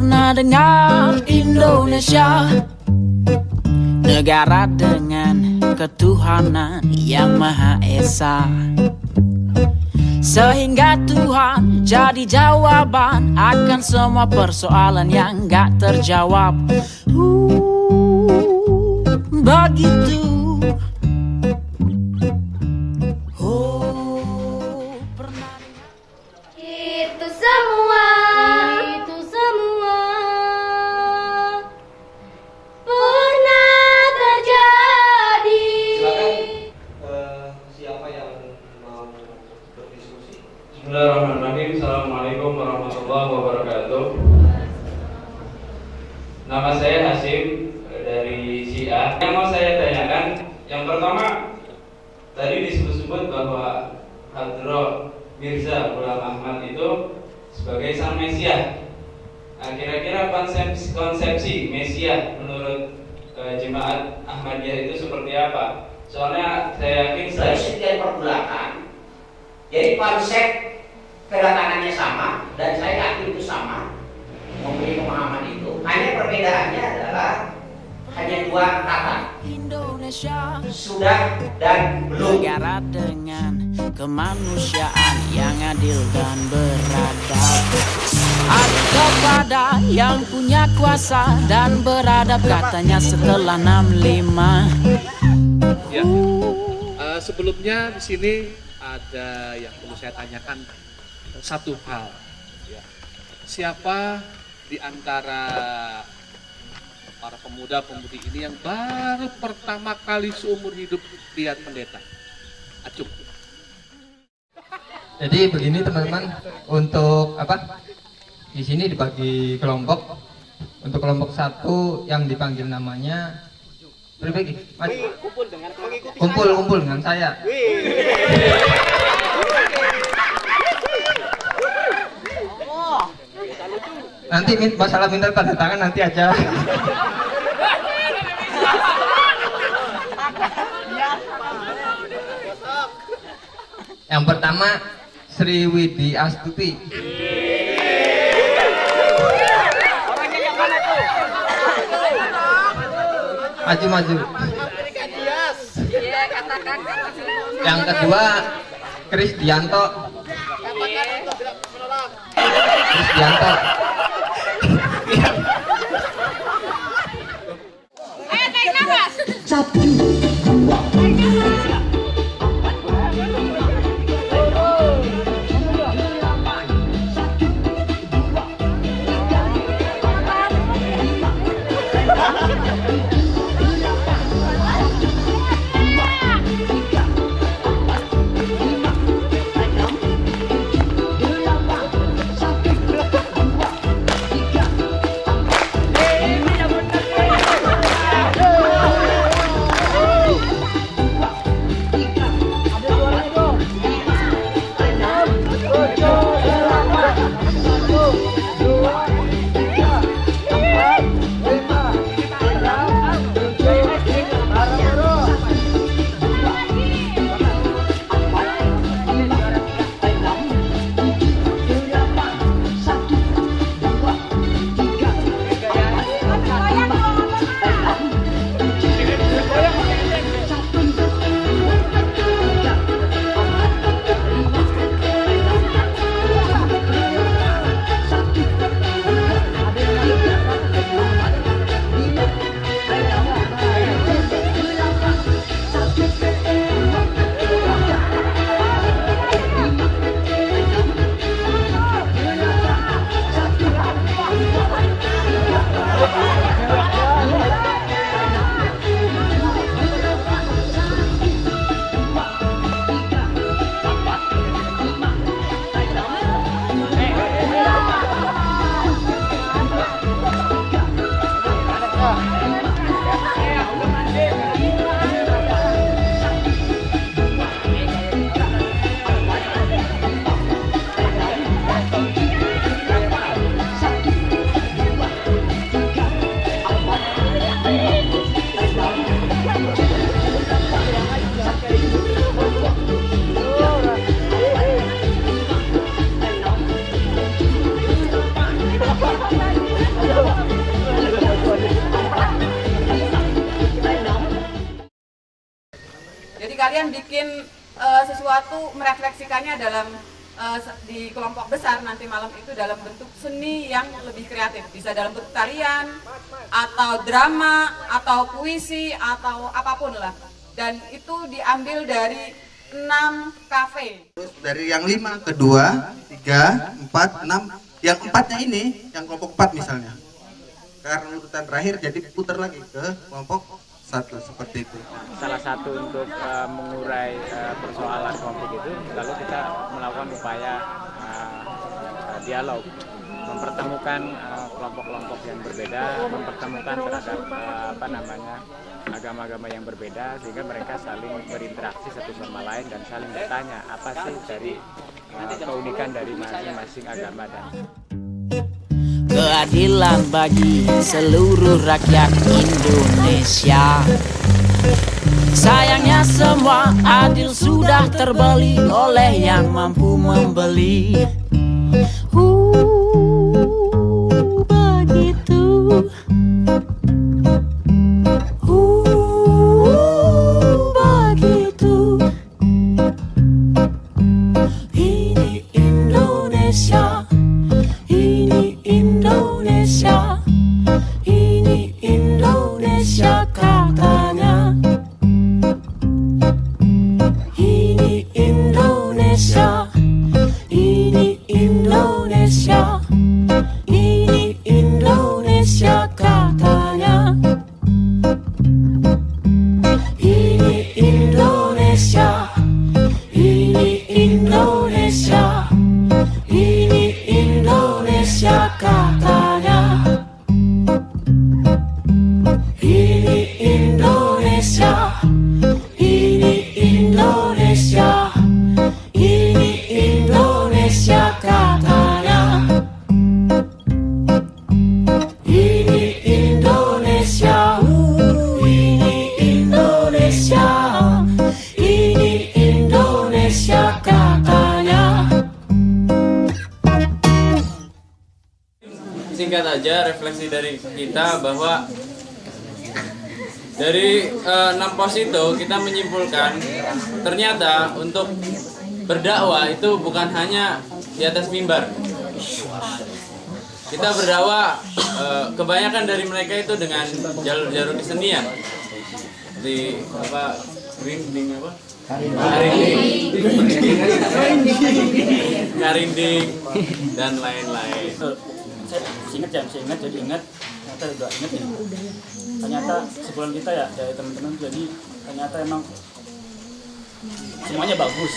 pernah dengar Indonesia, negara dengan ketuhanan yang Maha Esa, sehingga Tuhan jadi jawaban akan semua persoalan yang gak terjawab. Begitu. Itu semua pernah terjadi. Silakan, siapa yang mau berdiskusi? Bismillahirrahmanirrahim. Assalamualaikum warahmatullahi wabarakatuh. Nama saya Hasim dari SIA. Yang mau saya tanyakan, yang pertama, tadi disebut-sebut bahwa Hadro Mirza Ghulam Ahmad itu sebagai sang Mesias. Nah, kira-kira konsepsi Mesias menurut jemaat Ahmadiyah itu seperti apa? Soalnya saya yakin dari pergulatan, jadi konsep kedatangannya sama dan saya yakin itu sama, mempunyai pemahaman itu. Hanya perbedaannya adalah hanya dua kata, Indonesia, sudah dan belum. negara dengan kemanusiaan yang adil dan beradab, adil kepada yang punya kuasa dan beradab, katanya setelah 65. Ya, sebelumnya di sini ada yang perlu saya tanyakan satu hal. Ya. Siapa di antara para pemuda-pemudi ini yang baru pertama kali seumur hidup lihat pendeta? Acung. Jadi begini teman-teman, untuk apa? Di sini dibagi kelompok. Untuk kelompok satu yang dipanggil namanya berbagi, kumpul dengan saya. Nanti masalah minta tanda tangan nanti aja. Yang pertama Sri Widi Astuti. Maju. Yang kedua Krisdianto. kalian bikin sesuatu merefleksikannya dalam di kelompok besar nanti malam itu dalam bentuk seni yang lebih kreatif, bisa dalam bentuk tarian atau drama atau puisi atau apapun lah, dan itu diambil dari 6 kafe. Dari yang 5 ke 2, 3, 4, 6, yang 4-nya ini, yang kelompok 4 misalnya, karena urutan terakhir jadi putar lagi ke kelompok 1 seperti itu. Salah satu untuk mengurai persoalan konflik itu, lalu kita melakukan upaya dialog, mempertemukan kelompok-kelompok yang berbeda, mempertemukan terhadap agama-agama yang berbeda, sehingga mereka saling berinteraksi satu sama lain dan saling bertanya apa sih dari keunikan dari masing-masing agama dan keadilan bagi seluruh rakyat Indonesia. Sayangnya semua adil sudah terbeli oleh yang mampu membeli. Begitu. Begitu. Ini Indonesia. Ini Indonesia, ini Indonesia katanya. Ini Indonesia, ini Indonesia, ini Indonesia katanya. Ini Indonesia, ini Indonesia, ini Indonesia katanya. Ini Indonesia, ini Indonesia, ini Indonesia katanya. Ini Indonesia, ini Indonesia, ini Indonesia katanya. Singkat aja refleksi dari kita bahwa dari 6 pos itu kita menyimpulkan ternyata untuk berdakwah itu bukan hanya di atas mimbar. Kita berdakwah kebanyakan dari mereka itu dengan jalur-jalur kesenian di apa grinding apa karinding dan lain-lain. Saya ingat jadi ingat ternyata udah ingat ya. Ternyata sebulan kita ya dari teman-teman, jadi ternyata emang semuanya bagus,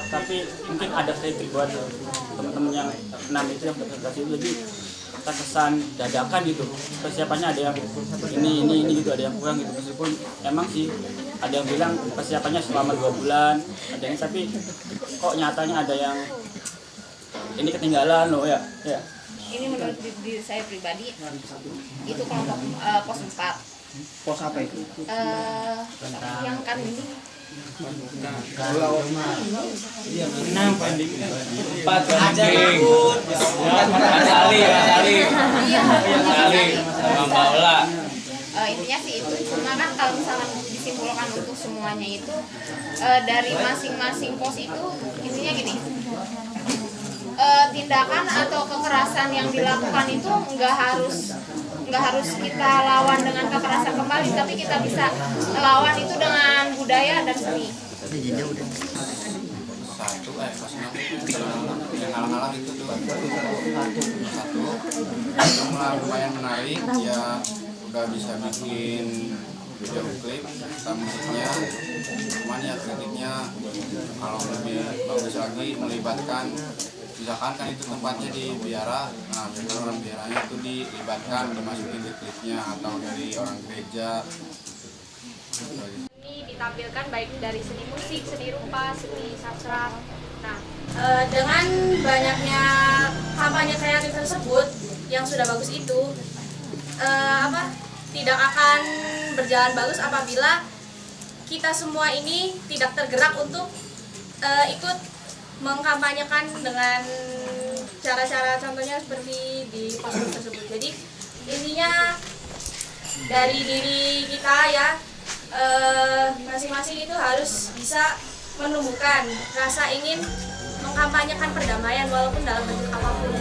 tapi mungkin ada kritik buat teman-teman yang 6 itu yang presentasi itu, jadi terkesan dadakan gitu, persiapannya ada yang ini gitu, ada yang kurang gitu, meskipun emang sih ada yang bilang persiapannya selama 2 bulan, ada yang tapi kok nyatanya ada yang ini ketinggalan loh ya. Ini menurut diri saya pribadi itu kelompok pos 4. Pos apa itu? Yang kan ini intinya sih itu. Cuma kan kalau misalnya disimpulkan untuk semuanya itu dari masing-masing pos itu intinya gini, tindakan atau kekerasan yang dilakukan itu nggak harus kita lawan dengan kekerasan kembali, tapi kita bisa melawan itu dengan budaya dan seni. Yang halang-halang itu tuh satu lumayan menarik ya, udah bisa bikin video klip serta musiknya, cuman ya kritiknya kalau lebih bagus lagi melibatkan, misalkan kan itu tempatnya di biara, nah misalkan orang biaranya itu dilibatkan, dimasukin di klipnya atau dari orang gereja. Ini ditampilkan baik dari seni musik, seni rupa, seni sastra. Nah, dengan banyaknya kampanye kreatif tersebut yang sudah bagus itu tidak akan berjalan bagus apabila kita semua ini tidak tergerak untuk ikut mengkampanyekan dengan cara-cara contohnya seperti di poster tersebut. Jadi intinya dari diri kita ya, masing-masing itu harus bisa menumbuhkan rasa ingin mengkampanyekan perdamaian walaupun dalam bentuk apapun.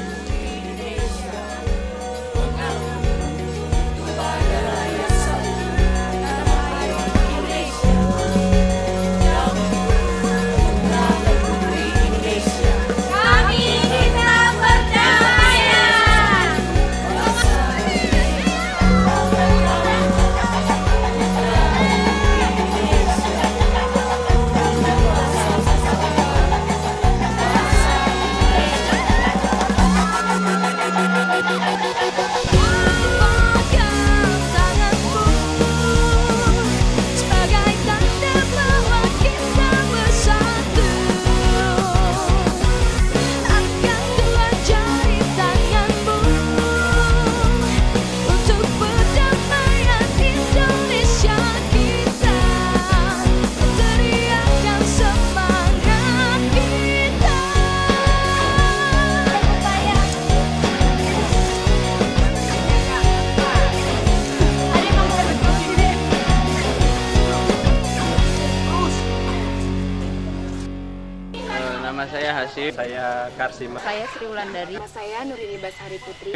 Nama saya Hasyim, saya Karsima. Saya Sri Wulandari. Saya Nurini Bashari Putri.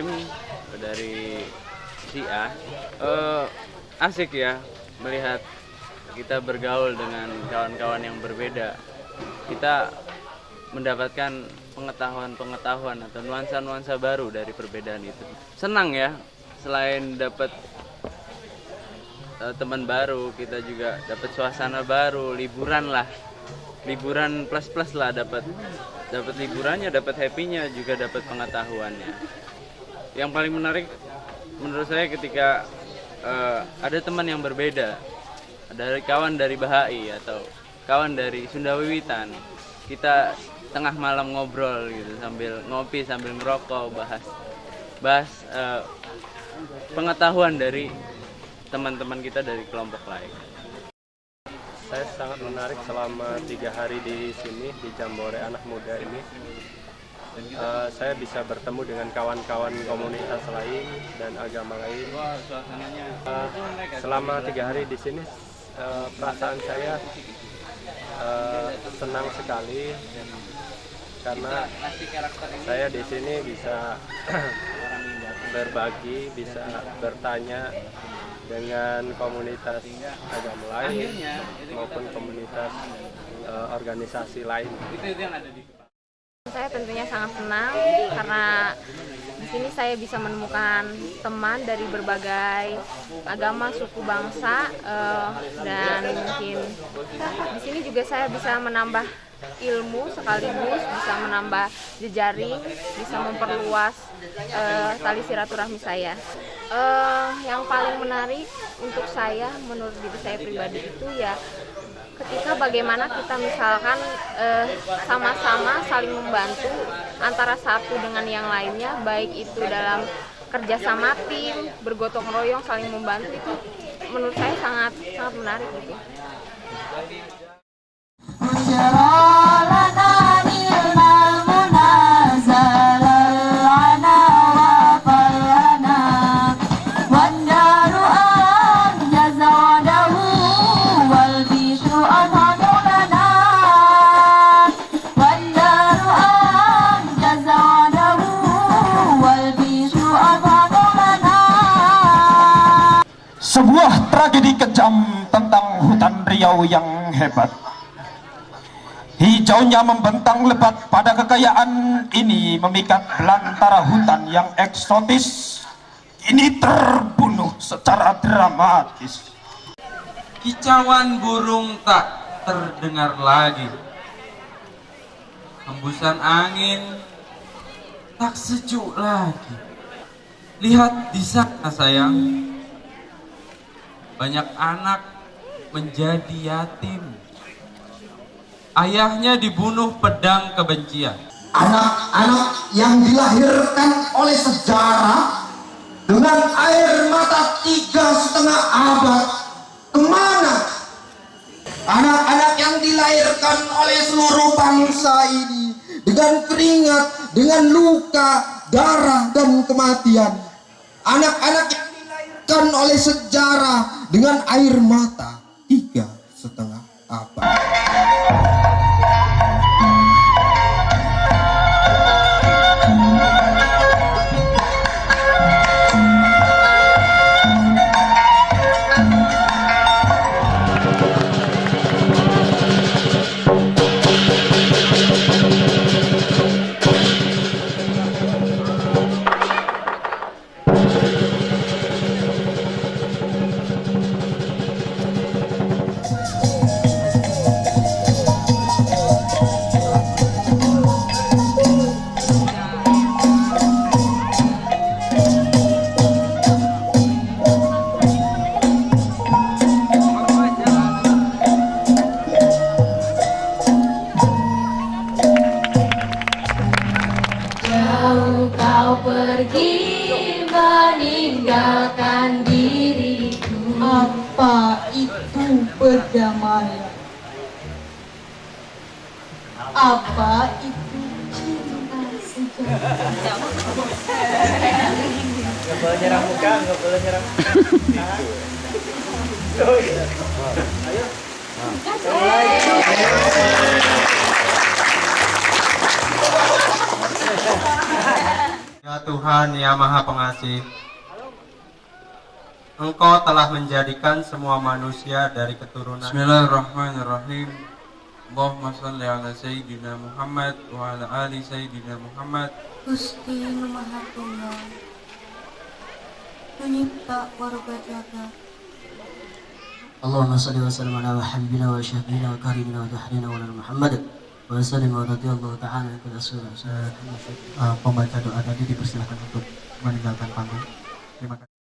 Dari SIA. Asik ya melihat kita bergaul dengan kawan-kawan yang berbeda. Kita mendapatkan pengetahuan-pengetahuan atau nuansa-nuansa baru dari perbedaan itu. Senang ya, selain dapat teman baru, kita juga dapat suasana baru, liburan lah. Liburan plus lah, dapat liburannya, dapat happy-nya, juga dapat pengetahuannya. Yang paling menarik menurut saya ketika ada teman yang berbeda, ada kawan dari Bahai atau kawan dari Sunda Wiwitan, kita tengah malam ngobrol gitu sambil ngopi, sambil ngerokok, bahas pengetahuan dari teman-teman kita dari kelompok lain. Saya sangat menarik selama 3 hari di sini di Jambore Anak Muda ini. Saya bisa bertemu dengan kawan-kawan komunitas lain dan agama lain. Selama 3 hari di sini, perasaan saya senang sekali karena saya di sini bisa berbagi, bisa bertanya dengan komunitas agama lain maupun komunitas organisasi lain. Saya tentunya sangat senang karena di sini saya bisa menemukan teman dari berbagai agama, suku, bangsa, dan mungkin di sini juga saya bisa menambah ilmu sekaligus bisa menambah jejaring, bisa memperluas tali silaturahmi saya. Yang paling menarik untuk saya, menurut diri saya pribadi itu ya ketika bagaimana kita misalkan sama-sama saling membantu antara satu dengan yang lainnya, baik itu dalam kerjasama tim, bergotong royong, saling membantu, itu menurut saya sangat menarik gitu. Sebuah tragedi kejam tentang hutan Riau yang hebat. Hijaunya membentang lebat pada kekayaan ini memikat belantara hutan yang eksotis ini terbunuh secara dramatis. Kicauan burung tak terdengar lagi. Hembusan angin tak sejuk lagi. Lihat di sana sayang, banyak anak menjadi yatim. Ayahnya dibunuh pedang kebencian. Anak-anak yang dilahirkan oleh sejarah dengan air mata 3,5 abad, kemana? Anak-anak yang dilahirkan oleh seluruh bangsa ini dengan keringat, dengan luka, darah, dan kematian. Anak-anak yang dilahirkan oleh sejarah dengan air mata setengah abad. meninggalkan diriku. Apa itu perdamaian? Apa itu cinta sejati? Nggak boleh nyerang muka, nggak boleh nyerang tangan. Ayo. Ya Tuhan, ya Maha Pengasih, Engkau telah menjadikan semua manusia dari keturunan. Bismillahirrahmanirrahim. Allahumma sholli ala Sayyidina Muhammad wa ala ali Sayyidina Muhammad. Gusti Nu Maha Tunggal, pencipta warga jagat. Allahumma sholli wa sallim ala habibina wa syahidina wa karimina wa tuhdina wa Muhammad wa sallim wa radiyallahu ta'ala an rasulullah. Pembaca doa tadi dipersilakan untuk meninggalkan panggung. Terima kasih.